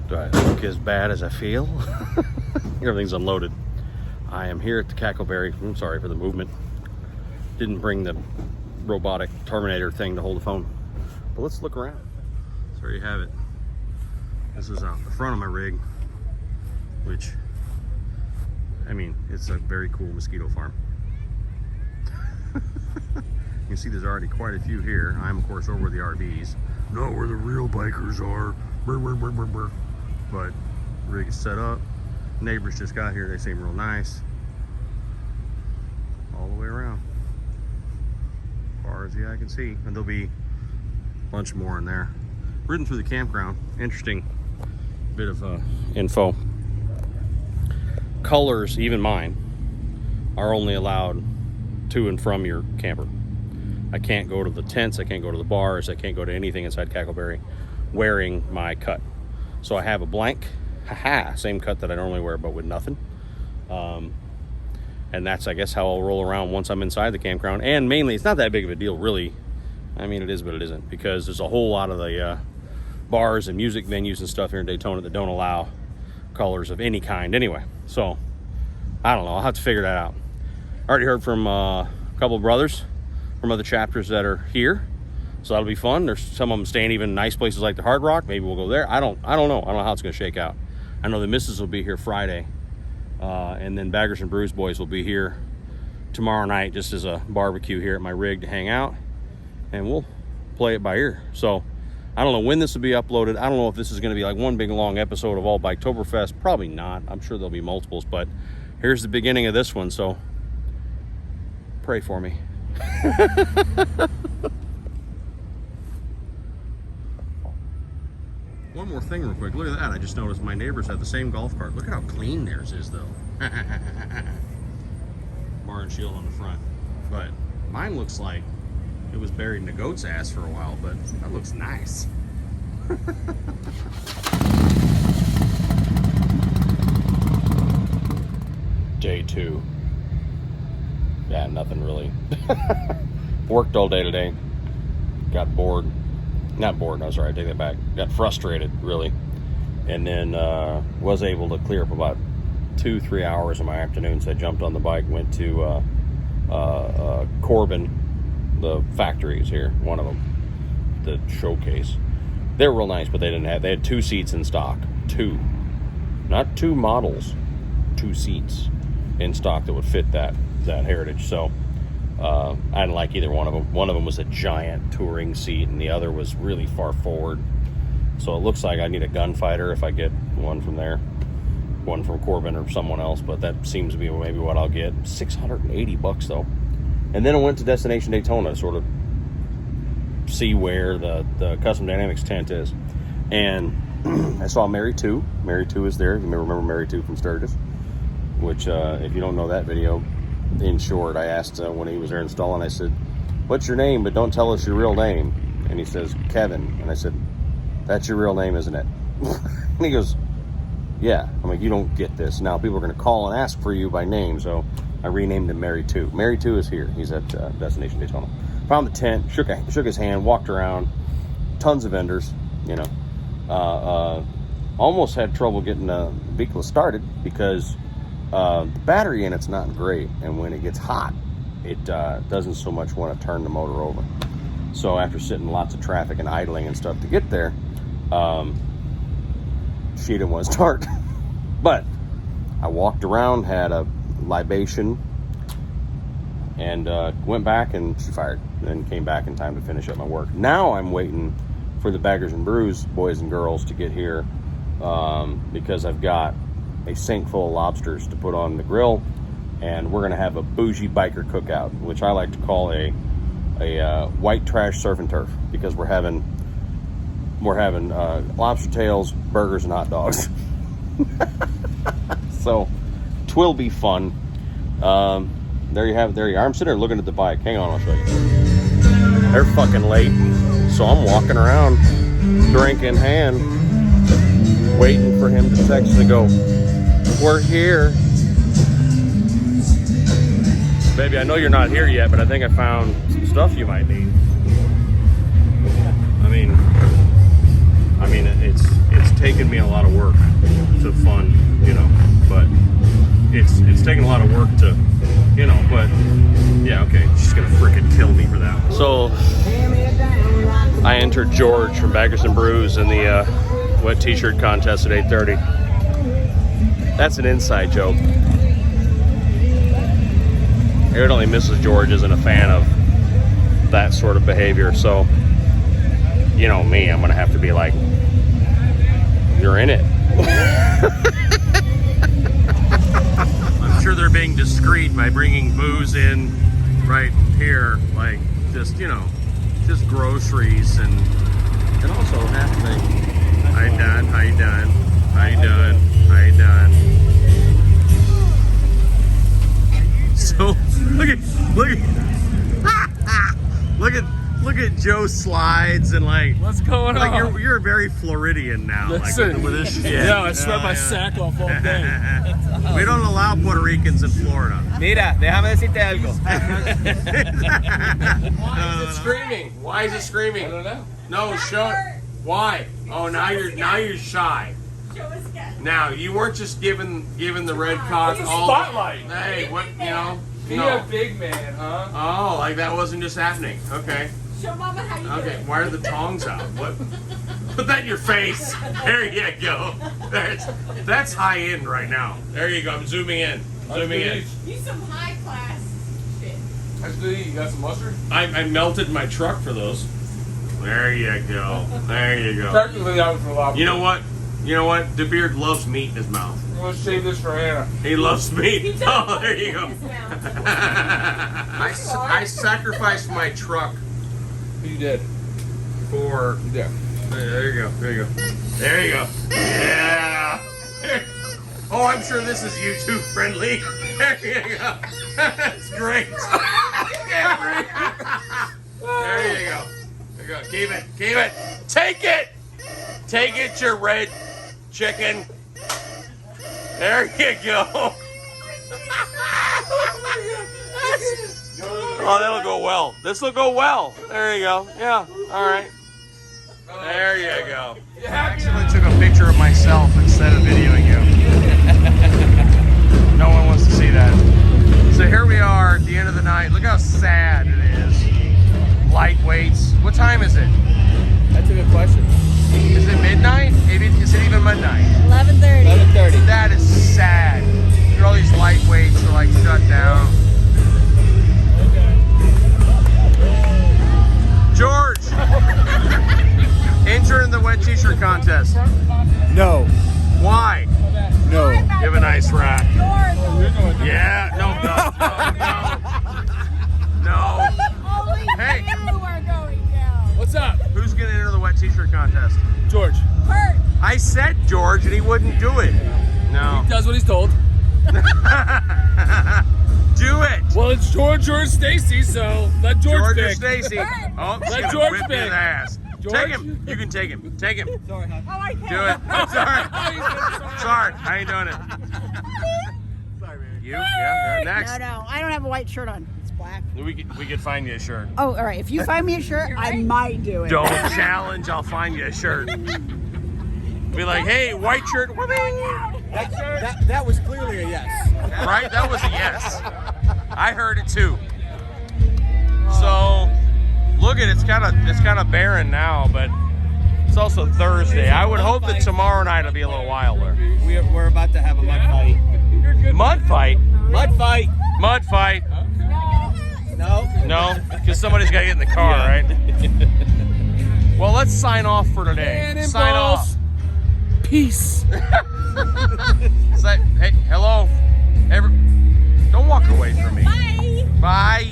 Do I look as bad as I feel? Everything's unloaded. I am here at the Cacklebery. I'm sorry for the movement. Didn't bring the robotic Terminator thing to hold the phone. But let's look around. So there you have it. This is out the front of my rig, which, I mean, it's a very cool mosquito farm. You can see there's already quite a few here. I'm, of course, over the RVs. Not where the real bikers are. Brr, brr, brr, brr, brr. But rig is set up. Neighbors just got here. They seem real nice. All the way around. As far as the eye can see. And there'll be a bunch more in there. Ridden through the campground. Interesting bit of info. Colors, even mine, are only allowed to and from your camper. I can't go to the tents, I can't go to the bars, I can't go to anything inside Cacklebery wearing my cut. So I have a blank, same cut that I normally wear, but with nothing. And that's, I guess, how I'll roll around once I'm inside the campground. And mainly, it's not that big of a deal, really. I mean, it is, but it isn't, because there's a whole lot of the bars and music venues and stuff here in Daytona that don't allow colors of any kind anyway. So, I don't know, I'll have to figure that out. I already heard from a couple of brothers from other chapters that are here, so that'll be fun. There's some of them staying even in nice places like the Hard Rock. Maybe we'll go there. I don't know. I don't know how it's gonna shake out. I know the missus will be here Friday, and then Baggers and Brews boys will be here tomorrow night just as a barbecue here at my rig to hang out, and we'll play it by ear. So I don't know when this will be uploaded. I don't know if this is gonna be like one big long episode of all Biketoberfest. Probably not. I'm sure there'll be multiples, but here's the beginning of this one, so pray for me. One more thing real quick. Look at that. I just noticed my neighbors have the same golf cart. Look at how clean theirs is, though. Bar and shield on the front. But mine looks like it was buried in a goat's ass for a while, but that looks nice. Day 2. Yeah, nothing really. Worked all day today. Got bored. Not bored, no, sorry, I take that back. Got frustrated, really. And then was able to clear up about 2-3 hours of my afternoons. I jumped on the bike, went to Corbin, the factories here, one of them, the showcase. They were real nice, but they had 2 seats in stock. 2. Not 2 models, 2 seats in stock that would fit that Heritage. So I didn't like either one of them. One of them was a giant touring seat, and the other was really far forward. So it looks like I need a gunfighter if I get one from there, one from Corbin or someone else. But that seems to be maybe what I'll get. $680 though. And then I went to Destination Daytona to sort of see where the Custom Dynamics tent is, and I saw Mary 2. Mary 2 is there. You may remember Mary 2 from Sturgis, which if you don't know that video, in short, I asked when he was there installing, I said, "What's your name? But don't tell us your real name." And he says, "Kevin." And I said, "That's your real name, isn't it?" And he goes, "Yeah." I'm like, "You don't get this. Now people are going to call and ask for you by name." So I renamed him Mary 2. Mary 2 is here. He's at Destination Daytona. Found the tent, shook his hand, walked around, tons of vendors, you know. Almost had trouble getting Vicla started because the battery in it's not great, and when it gets hot, it doesn't so much want to turn the motor over. So after sitting lots of traffic and idling and stuff to get there, she didn't want to start. But I walked around, had a libation, and went back, and she fired, and came back in time to finish up my work. Now I'm waiting for the Baggers and Brews boys and girls to get here, because I've got a sink full of lobsters to put on the grill, and we're gonna have a bougie biker cookout, which I like to call a white trash surf and turf, because we're having lobster tails, burgers, and hot dogs. So twill be fun. There you have it. There you are. I'm sitting there looking at the bike. Hang on, I'll show you. They're fucking late, so I'm walking around, drink in hand, waiting for him to text and go, "We're here." Baby, I know you're not here yet, but I think I found some stuff you might need. I mean, it's taken me a lot of work to fund, you know, but it's taken a lot of work to, you know, but yeah, okay, she's gonna freaking kill me for that. So I entered George from Baggers and Brews in the wet t-shirt contest at 8:30. That's an inside joke. Evidently Mrs. George isn't a fan of that sort of behavior, so you know me, I'm gonna have to be like, you're in it. I'm sure they're being discreet by bringing booze in right here, like just, you know, just groceries and also happening. How you done? How you done? How you done? How you done? So look at Joe slides and like, what's going on? You're very Floridian now. Listen, with this shit. Yeah, I sweat my sack off all day. We don't allow Puerto Ricans in Florida. Mira, déjame decirte algo. Why is it screaming? Why is it screaming? I don't know. No, show it. Why? Oh, now you're shy. Now you weren't just giving the red cock all spotlight. Hey, what, you know? Be No. a big man, huh? Oh, like that wasn't just happening. Okay. Show Mama how you do Okay. it. Why are the tongs out? What? Put that in your face. There you go. That's high end right now. There you go. I'm zooming in. Zooming in. You some high class shit. That's good. You got some mustard? I melted my truck for those. There you go. There you go. Technically, that was for lobster. You know what? You know what? DeBeard loves meat in his mouth. I'm gonna save this for Hannah. He loves meat. Oh, there you go. His mouth. I sacrificed my truck You did. for. Yeah. There you go. There you go. There you go. Yeah. Oh, I'm sure this is YouTube friendly. There you go. That's great. There you go. There you go. Keep it. Keep it. Take it. Take it, your red chicken. There you go. Oh, that'll go well. This will go well. There you go. Yeah. All right. There you go. I actually took a picture of myself instead of videoing you. No one wants to see that. So here we are at the end of the night. Look how sad it is. Lightweights. What time is it? That's a good question. Is it midnight? Maybe is it even midnight? 11:30. 11:30. That is sad. Look at all these lightweights are like shut down. George, enter in the wet t-shirt contest. No. Why? No. Give a nice rack. George. Yeah. No. No. Only Hey. you are going down. What's up, Who's gonna enter the wet t-shirt contest? George? Kurt. I said George, and he wouldn't do it. No. He does what he's told. Do it. Well, it's George or Stacy, so let George George or pick. Stacy. Oh, he's Let gonna George whip his pick. ass. George? Take him. You can take him. Take him. Sorry, hon. Oh, I can't. Do it. Sorry. Sorry. I ain't doing it. Sorry, baby. You? Yeah. Next. No, I don't have a white shirt on. It's black. We could find you a shirt. Oh, all right. If you find me a shirt, I might do it. Don't challenge. I'll find you a shirt. Be like, hey, white shirt. That was clearly a yes. Right? That was a yes. I heard it too. So, look at it's kind of barren now, but it's also Thursday. I would hope that tomorrow night will be a little wilder. We're about to have a mud fight. Mud fight? Mud fight. Mud fight? No. No, because somebody's got to get in the car, right? Well, let's sign off for today. Sign off. Peace. Say, hey, hello. Don't walk away from me. Bye. Bye.